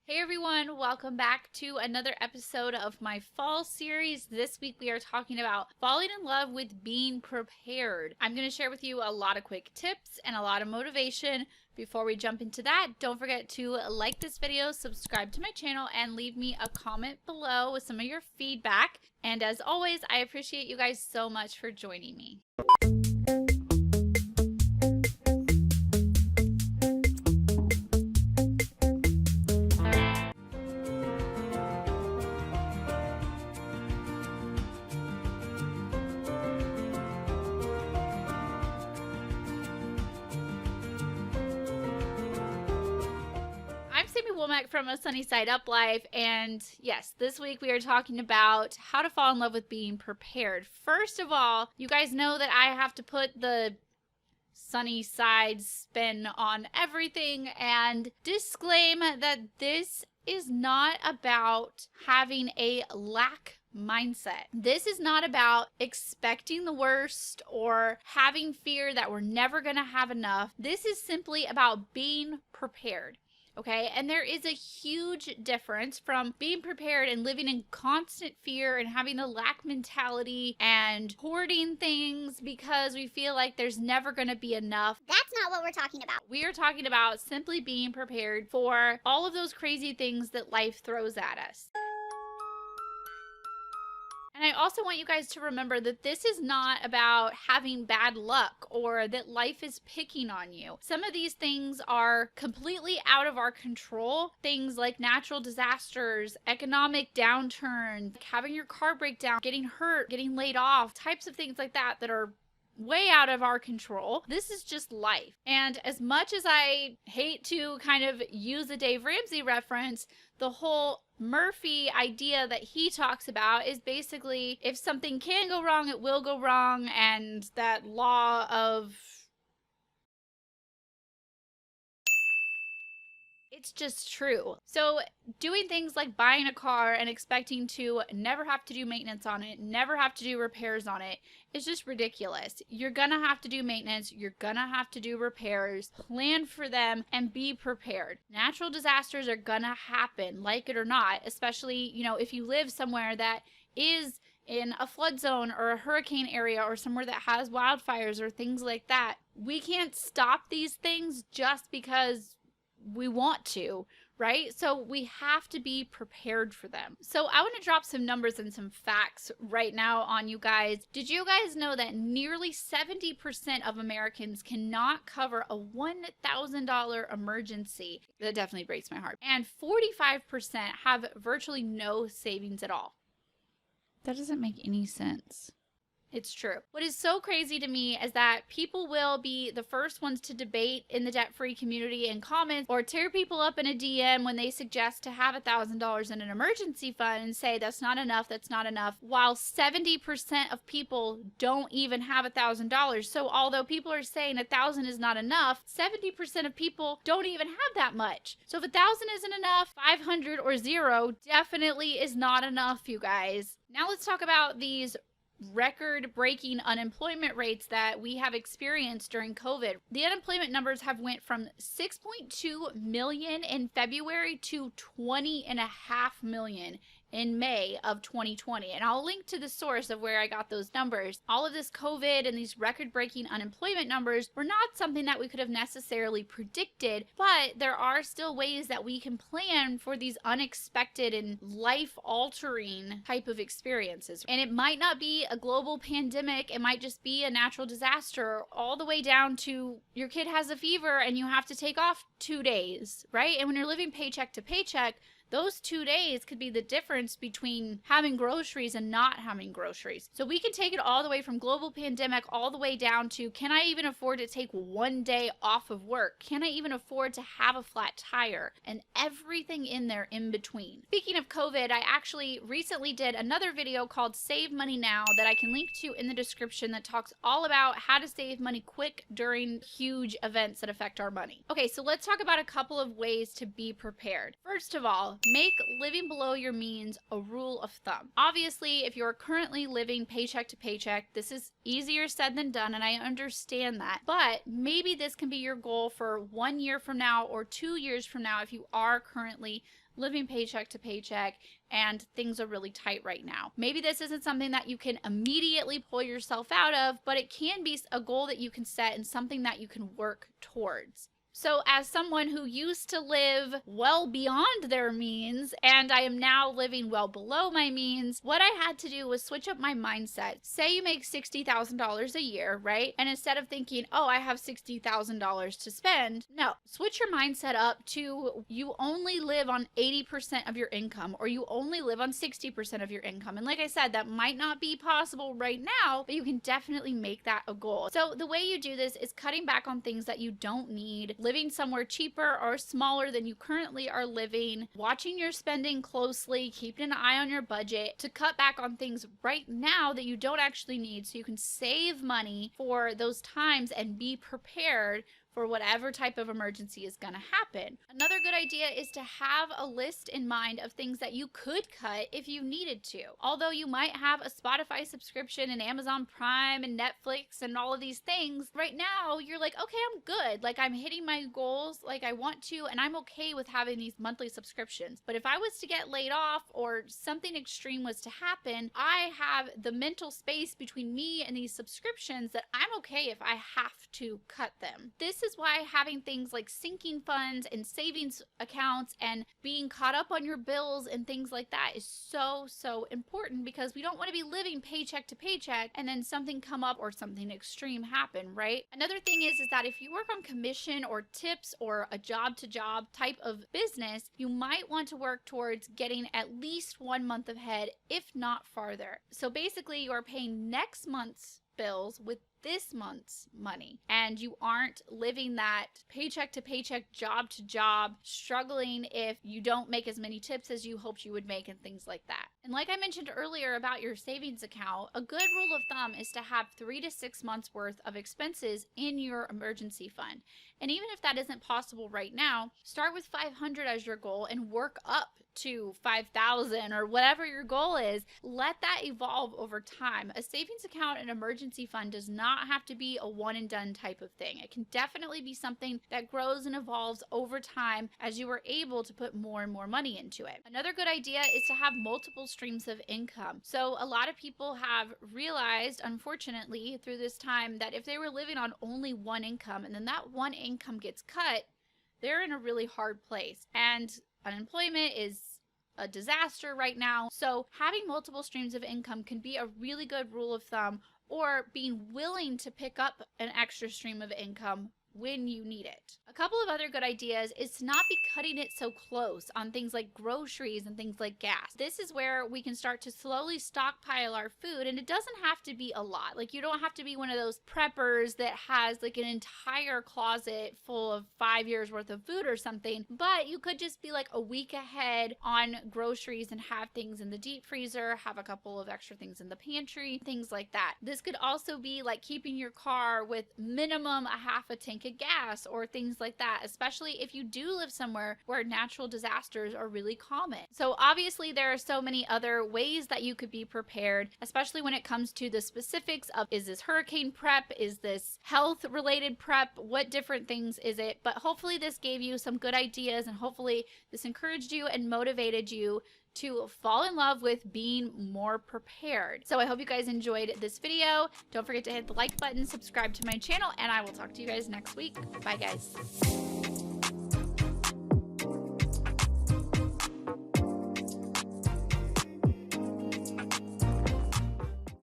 Hey everyone, welcome back to another episode of my fall series. This week we are talking about falling in love with being prepared. I'm going to share with you a lot of quick tips and a lot of motivation. Before we jump into that, don't forget to like this video, subscribe to my channel, and leave me a comment below with some of your feedback. And as always, I appreciate you guys so much for joining me. From A Sunny Side Up Life, and yes, this week we are talking about how to fall in love with being prepared. First of all, you guys know that I have to put the sunny side spin on everything and disclaim that this is not about having a lack mindset. This is not about expecting the worst or having fear that we're never going to have enough. This is simply about being prepared. Okay, and there is a huge difference from being prepared and living in constant fear and having the lack mentality and hoarding things because we feel like there's never going to be enough. That's not what we're talking about. We are talking about simply being prepared for all of those crazy things that life throws at us. And I also want you guys to remember that this is not about having bad luck or that life is picking on you. Some of these things are completely out of our control. Things like natural disasters, economic downturn, having your car break down, getting hurt, getting laid off, types of things like that that are way out of our control. This is just life. And as much as I hate to kind of use a Dave Ramsey reference, the whole Murphy idea that he talks about is basically if something can go wrong, it will go wrong, and that law of it's just true. So doing things like buying a car and expecting to never have to do maintenance on it, never have to do repairs on it, is just ridiculous. You're gonna have to do maintenance, you're gonna have to do repairs, plan for them, and be prepared. Natural disasters are gonna happen, like it or not, especially, if you live somewhere that is in a flood zone or a hurricane area or somewhere that has wildfires or things like that. We can't stop these things just because we want to, right? So we have to be prepared for them. So I want to drop some numbers and some facts right now on you guys. Did you guys know that nearly 70% of Americans cannot cover a $1,000 emergency? That definitely breaks my heart. And 45% have virtually no savings at all. That doesn't make any sense. It's true. What is so crazy to me is that people will be the first ones to debate in the debt-free community in comments or tear people up in a DM when they suggest to have $1,000 in an emergency fund and say that's not enough, while 70% of people don't even have $1,000. So although people are saying 1,000 is not enough, 70% of people don't even have that much. So if 1,000 isn't enough, 500 or zero definitely is not enough, you guys. Now let's talk about these record-breaking unemployment rates that we have experienced during COVID. The unemployment numbers have went from 6.2 million in February to 20.5 million in May of 2020. And I'll link to the source of where I got those numbers. All of this COVID and these record-breaking unemployment numbers were not something that we could have necessarily predicted, but there are still ways that we can plan for these unexpected and life-altering type of experiences. And it might not be a global pandemic, it might just be a natural disaster, all the way down to your kid has a fever and you have to take off 2 days, right? And when you're living paycheck to paycheck, those 2 days could be the difference between having groceries and not having groceries. So we can take it all the way from global pandemic all the way down to, can I even afford to take 1 day off of work? Can I even afford to have a flat tire? And everything in there in between. Speaking of COVID, I actually recently did another video called Save Money Now that I can link to in the description that talks all about how to save money quick during huge events that affect our money. Okay, so let's talk about a couple of ways to be prepared. First of all, make living below your means a rule of thumb. Obviously, if you're currently living paycheck to paycheck, this is easier said than done, and I understand that. But maybe this can be your goal for 1 year from now or 2 years from now if you are currently living paycheck to paycheck and things are really tight right now. Maybe this isn't something that you can immediately pull yourself out of, but it can be a goal that you can set and something that you can work towards. So as someone who used to live well beyond their means, and I am now living well below my means, what I had to do was switch up my mindset. Say you make $60,000 a year, right? And instead of thinking, oh, I have $60,000 to spend, no, switch your mindset up to you only live on 80% of your income, or you only live on 60% of your income. And like I said, that might not be possible right now, but you can definitely make that a goal. So the way you do this is cutting back on things that you don't need, living somewhere cheaper or smaller than you currently are living, watching your spending closely, keeping an eye on your budget to cut back on things right now that you don't actually need so you can save money for those times and be prepared for whatever type of emergency is going to happen. Another good idea is to have a list in mind of things that you could cut if you needed to. Although you might have a Spotify subscription and Amazon Prime and Netflix and all of these things, right now you're like, okay, I'm good. Like I'm hitting my goals like I want to, and I'm okay with having these monthly subscriptions. But if I was to get laid off or something extreme was to happen, I have the mental space between me and these subscriptions that I'm okay if I have to cut them. This is why having things like sinking funds and savings accounts and being caught up on your bills and things like that is so important, because we don't want to be living paycheck to paycheck and then something come up or something extreme happen, right? Another thing is that if you work on commission or tips or a job to job type of business, you might want to work towards getting at least 1 month ahead, if not farther. So basically you are paying next month's bills with this month's money, and you aren't living that paycheck to paycheck, job to job, struggling if you don't make as many tips as you hoped you would make and things like that. And like I mentioned earlier about your savings account, a good rule of thumb is to have 3 to 6 months worth of expenses in your emergency fund. And even if that isn't possible right now, start with 500 as your goal and work up to 5,000 or whatever your goal is. Let that evolve over time. A savings account and emergency fund does not have to be a one and done type of thing. It can definitely be something that grows and evolves over time as you are able to put more and more money into it. Another good idea is to have multiple streams of income. So a lot of people have realized, unfortunately, through this time that if they were living on only one income and then that one income gets cut, they're in a really hard place. And unemployment is a disaster right now. So having multiple streams of income can be a really good rule of thumb, or being willing to pick up an extra stream of income when you need it. A couple of other good ideas is to not be cutting it so close on things like groceries and things like gas. This is where we can start to slowly stockpile our food, and it doesn't have to be a lot. Like you don't have to be one of those preppers that has like an entire closet full of 5 years worth of food or something, but you could just be like a week ahead on groceries and have things in the deep freezer, have a couple of extra things in the pantry, things like that. This could also be like keeping your car with minimum a half a tank of gas or things like that, especially if you do live somewhere where natural disasters are really common. So obviously there are so many other ways that you could be prepared, especially when it comes to the specifics of, is this hurricane prep? Is this health related prep? What different things is it? But hopefully this gave you some good ideas, and hopefully this encouraged you and motivated you to fall in love with being more prepared. So I hope you guys enjoyed this video. Don't forget to hit the like button, subscribe to my channel, and I will talk to you guys next week. Bye guys.